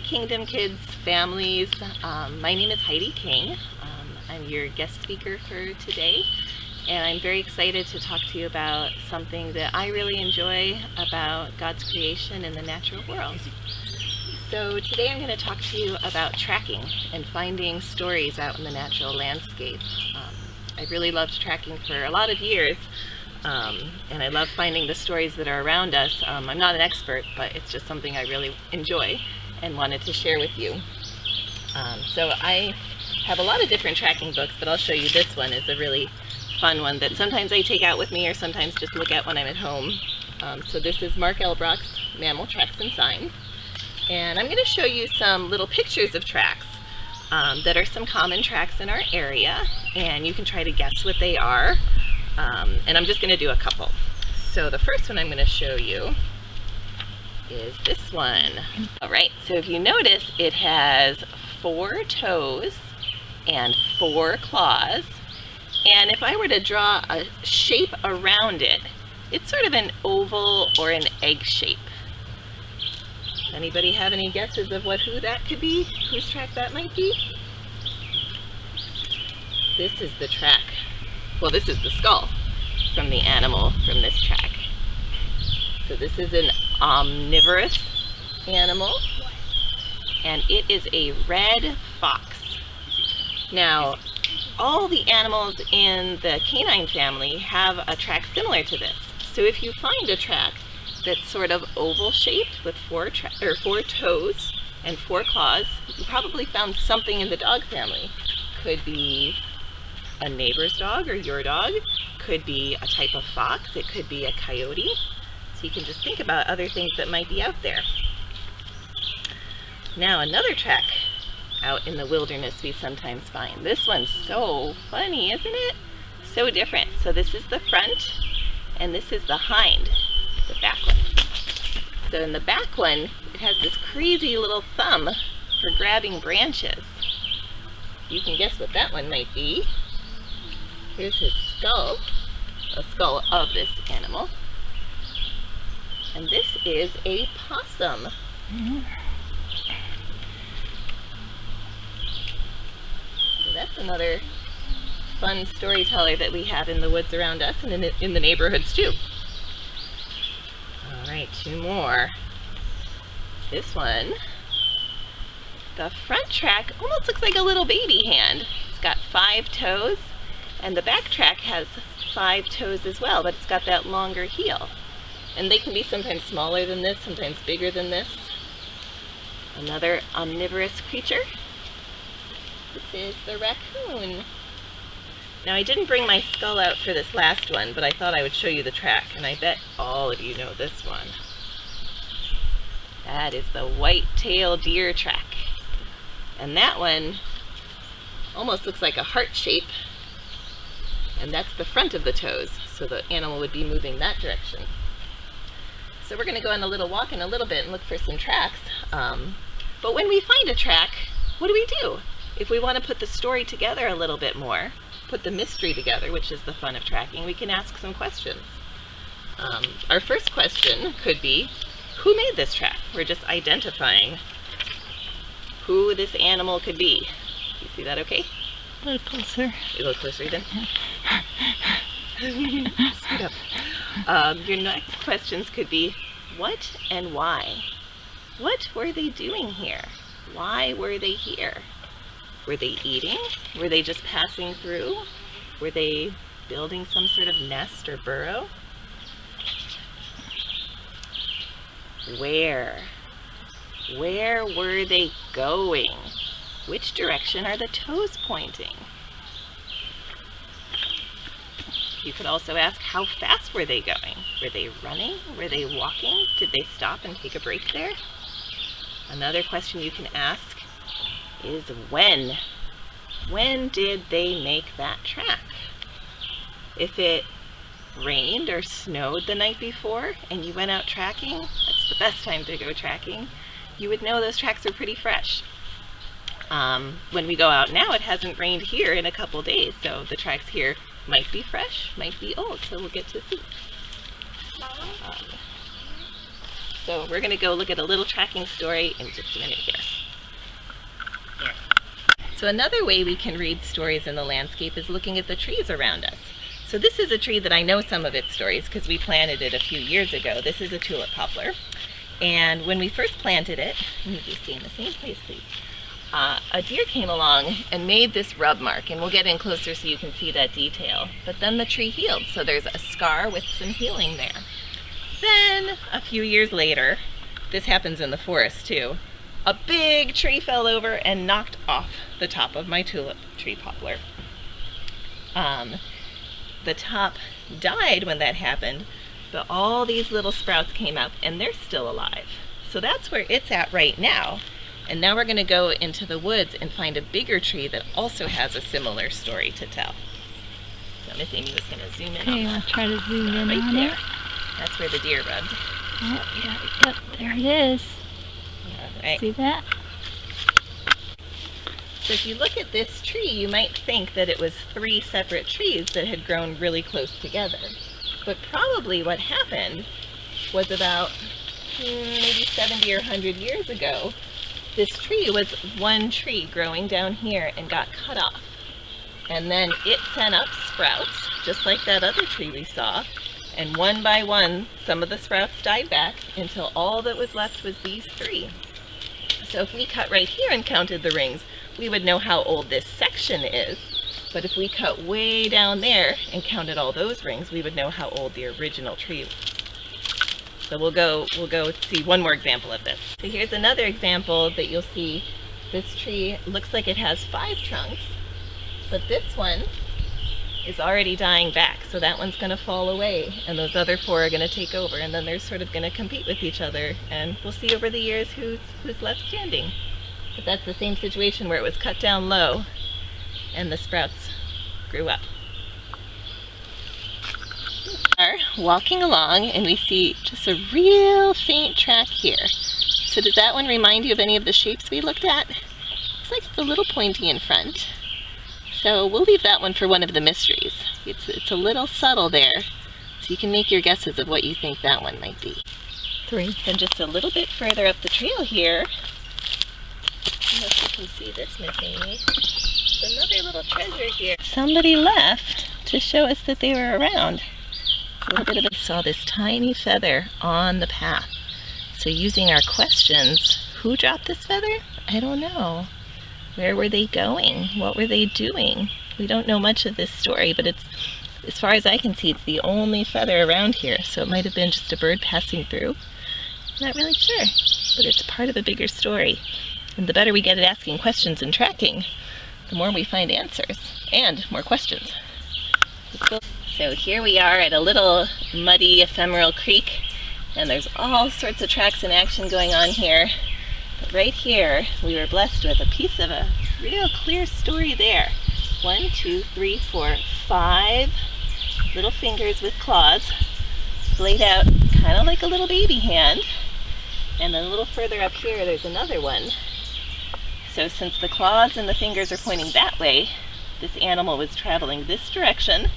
Kingdom Kids families. My name is Heidi King. I'm your guest speaker for today, and I'm very excited to talk to you about something that I really enjoy about God's creation and the natural world. So today I'm going to talk to you about tracking and finding stories out in the natural landscape. I've really loved tracking for a lot of years, and I love finding the stories that are around us. I'm not an expert, but it's just something I really enjoy and wanted to share with you. So I have a lot of different tracking books, but I'll show you this one. Is a really fun one that sometimes I take out with me or sometimes just look at when I'm at home. So this is Mark Elbrock's Mammal Tracks and Signs. And I'm going to show you some little pictures of tracks that are some common tracks in our area, and you can try to guess what they are. And I'm just going to do a couple. So the first one I'm going to show you is this one. Alright, so if you notice, it has 4 toes and 4 claws, and if I were to draw a shape around it, it's sort of an oval or an egg shape. Anybody have any guesses of who that could be? Whose track that might be? This is the track. Well, this is the skull from the animal from this track. So this is an omnivorous animal, and it is a red fox. Now, all the animals in the canine family have a track similar to this. So if you find a track that's sort of oval shaped with 4 toes and 4 claws, you probably found something in the dog family. Could be a neighbor's dog or your dog, could be a type of fox, it could be a coyote. So you can just think about other things that might be out there. Now another track out in the wilderness we sometimes find. This one's so funny, isn't it? So different. So this is the front, and this is the hind, the back one. So in the back one, it has this crazy little thumb for grabbing branches. You can guess what that one might be. Here's his skull, a skull of this animal. And this is a possum. So that's another fun storyteller that we have in the woods around us and in the neighborhoods too. Alright, 2 more. This one, the front track almost looks like a little baby hand. It's got 5 toes, and the back track has 5 toes as well, but it's got that longer heel. And they can be sometimes smaller than this, sometimes bigger than this. Another omnivorous creature. This is the raccoon. Now I didn't bring my skull out for this last one, but I thought I would show you the track, and I bet all of you know this one. That is the white-tailed deer track. And that one almost looks like a heart shape, and that's the front of the toes, so the animal would be moving that direction. So we're going to go on a little walk in a little bit and look for some tracks. But when we find a track, what do? If we want to put the story together a little bit more, put the mystery together, which is the fun of tracking, we can ask some questions. Our first question could be, who made this track? We're just identifying who this animal could be. You see that okay? A little closer. A little closer then? Speed up. Your next questions could be, what and why? What were they doing here? Why were they here? Were they eating? Were they just passing through? Were they building some sort of nest or burrow? Where? Where were they going? Which direction are the toes pointing? You could also ask, how fast were they going? Were they running? Were they walking? Did they stop and take a break there? Another question you can ask is when? When did they make that track? If it rained or snowed the night before and you went out tracking, that's the best time to go tracking, you would know those tracks are pretty fresh. When we go out now, it hasn't rained here in a couple days, so the tracks here might be fresh, might be old, so we'll get to see. So we're going to go look at a little tracking story in just a minute here. So another way we can read stories in the landscape is looking at the trees around us. So this is a tree that I know some of its stories because we planted it a few years ago. This is a tulip poplar. And when we first planted it, let me just stay in the same place, please. A deer came along and made this rub mark, and we'll get in closer so you can see that detail. But then the tree healed, so there's a scar with some healing there. Then, a few years later, this happens in the forest too, a big tree fell over and knocked off the top of my tulip tree poplar. The top died when that happened, but all these little sprouts came up and they're still alive. So that's where it's at right now. And now we're going to go into the woods and find a bigger tree that also has a similar story to tell. So Miss Amy was going to zoom in on that. I'll try to zoom in right on there. it. That's where the deer rubbed. Oh, yeah, yep, there it is. All right. See that? So if you look at this tree, you might think that it was 3 separate trees that had grown really close together. But probably what happened was about maybe 70 or 100 years ago, this tree was one tree growing down here and got cut off. And then it sent up sprouts, just like that other tree we saw. And one by one, some of the sprouts died back until all that was left was these 3. So if we cut right here and counted the rings, we would know how old this section is. But if we cut way down there and counted all those rings, we would know how old the original tree was. So we'll go see one more example of this. So here's another example that you'll see. This tree looks like it has 5 trunks, but this one is already dying back, so that one's going to fall away, and those other 4 are going to take over, and then they're sort of going to compete with each other, and we'll see over the years who's left standing. But that's the same situation where it was cut down low, and the sprouts grew up. We are walking along, and we see just a real faint track here. So does that one remind you of any of the shapes we looked at? Looks like it's a little pointy in front. So we'll leave that one for one of the mysteries. It's a little subtle there, so you can make your guesses of what you think that one might be. 3. Then just a little bit further up the trail here, I don't know if you can see this, Miss Amy. There's another little treasure here. Somebody left to show us that they were around. A little bit of saw this tiny feather on the path. So using our questions, who dropped this feather? I don't know. Where were they going? What were they doing? We don't know much of this story, but it's, as far as I can see, it's the only feather around here. So it might have been just a bird passing through. I'm not really sure, but it's part of a bigger story. And the better we get at asking questions and tracking, the more we find answers and more questions. So here we are at a little muddy ephemeral creek, and there's all sorts of tracks and action going on here. But right here, we were blessed with a piece of a real clear story there. 1, 2, 3, 4, 5 little fingers with claws splayed out kind of like a little baby hand. And then a little further up here, there's another one. So since the claws and the fingers are pointing that way, this animal was traveling this direction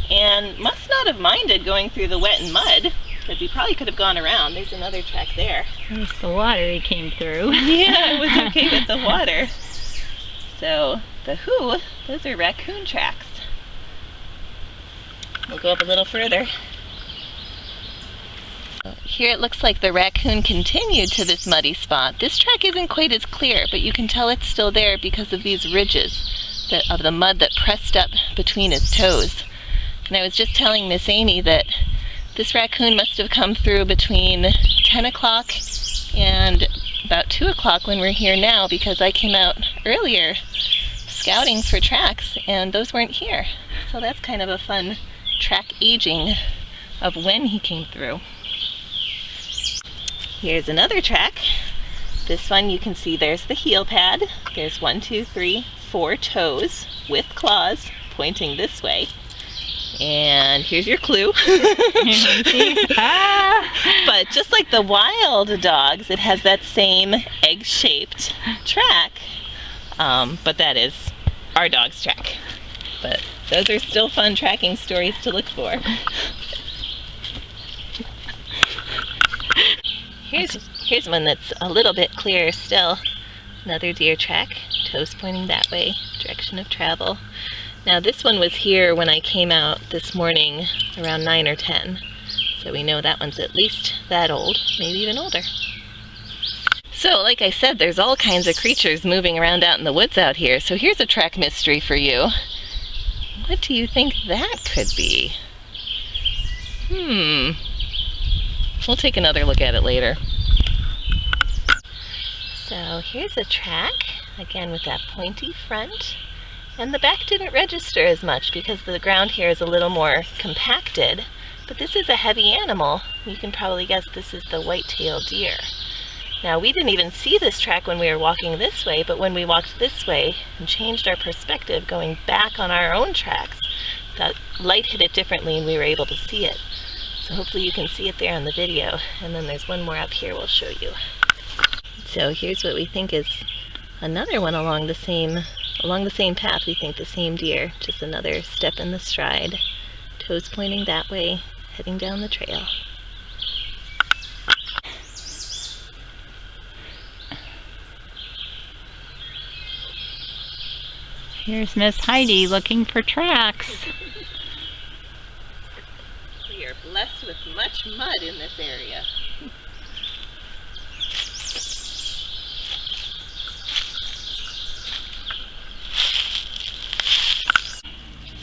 and must not have minded going through the wet and mud, because he probably could have gone around. There's another track there. There's the water he came through. Yeah, it was okay with the water. So the who, those are raccoon tracks. We'll go up a little further. Here it looks like the raccoon continued to this muddy spot. This track isn't quite as clear, but you can tell it's still there because of these ridges of the mud that pressed up between his toes. And I was just telling Miss Amy that this raccoon must have come through between 10 o'clock and about 2 o'clock when we're here now, because I came out earlier scouting for tracks and those weren't here. So that's kind of a fun track aging of when he came through. Here's another track. This one you can see there's the heel pad. There's 1, 2, 3, 4 toes with claws pointing this way. And here's your clue. But just like the wild dogs, it has that same egg-shaped track. But that is our dog's track. But those are still fun tracking stories to look for. Here's one that's a little bit clearer still. Another deer track toes pointing that way, direction of travel. Now this one was here when I came out this morning around 9 or 10. So we know that one's at least that old, maybe even older. So like I said, there's all kinds of creatures moving around out in the woods out here. So here's a track mystery for you. What do you think that could be? We'll take another look at it later. So here's a track, again with that pointy front. And the back didn't register as much because the ground here is a little more compacted. But this is a heavy animal. You can probably guess this is the white-tailed deer. Now we didn't even see this track when we were walking this way, but when we walked this way and changed our perspective going back on our own tracks, that light hit it differently and we were able to see it. So hopefully you can see it there on the video. And then there's one more up here we'll show you. So here's what we think is another one along the same path. We think the same deer, just another step in the stride. Toes pointing that way, heading down the trail. Here's Miss Heidi looking for tracks. We are blessed with much mud in this area.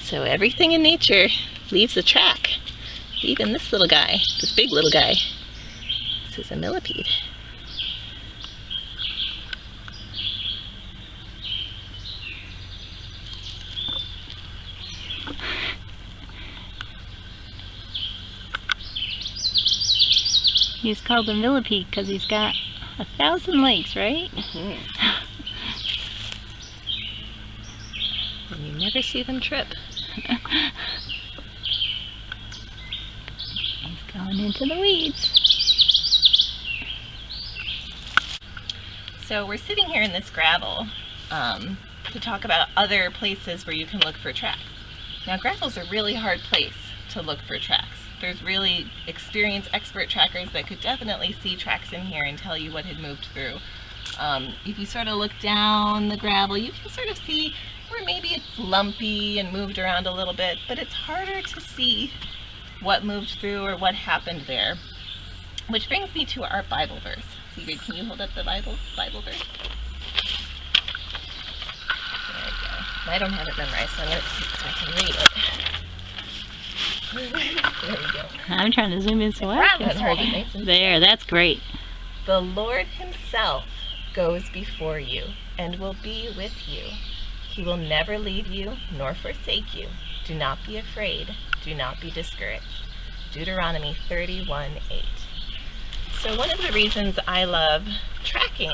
So everything in nature leaves a track. Even this little guy, this big little guy. This is a millipede. He's called a millipede because he's got 1,000 legs, right? And you never see them trip. He's going into the weeds. So we're sitting here in this gravel to talk about other places where you can look for tracks. Now gravel's a really hard place to look for tracks. There's really experienced expert trackers that could definitely see tracks in here and tell you what had moved through. If you sort of look down the gravel, you can sort of see where maybe it's lumpy and moved around a little bit, but it's harder to see what moved through or what happened there. Which brings me to our Bible verse. Sigrid, can you hold up the Bible verse? There we go. I don't have it memorized, so I'm going to see so I can read it. There we go. I'm trying to zoom in so I can hold it nice and there, that's great. The Lord himself goes before you and will be with you. He will never leave you nor forsake you. Do not be afraid. Do not be discouraged. Deuteronomy 31:8. So one of the reasons I love tracking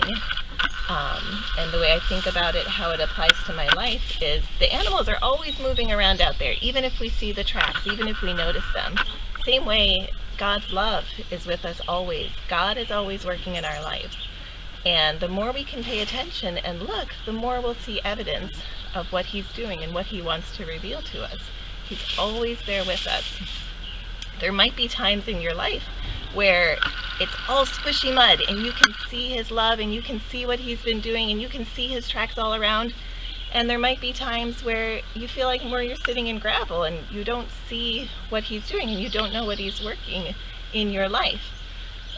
and the way I think about it, how it applies to my life, is the animals are always moving around out there, even if we see the tracks, even if we notice them. Same way God's love is with us always. God is always working in our lives. And the more we can pay attention and look, the more we'll see evidence of what he's doing and what he wants to reveal to us. He's always there with us. There might be times in your life where it's all squishy mud and you can see his love and you can see what he's been doing and you can see his tracks all around. And there might be times where you feel like more you're sitting in gravel and you don't see what he's doing and you don't know what he's working in your life.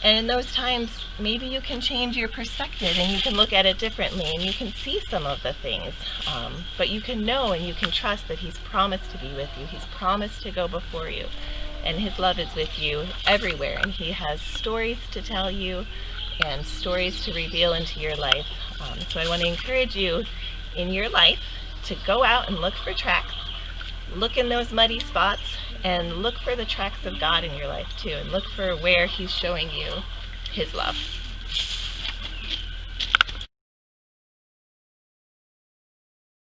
And in those times, maybe you can change your perspective and you can look at it differently and you can see some of the things. But you can know and you can trust that he's promised to be with you. He's promised to go before you. And his love is with you everywhere. And he has stories to tell you and stories to reveal into your life. So I want to encourage you in your life to go out and look for tracks. Look in those muddy spots and look for the tracks of God in your life too, and look for where he's showing you his love.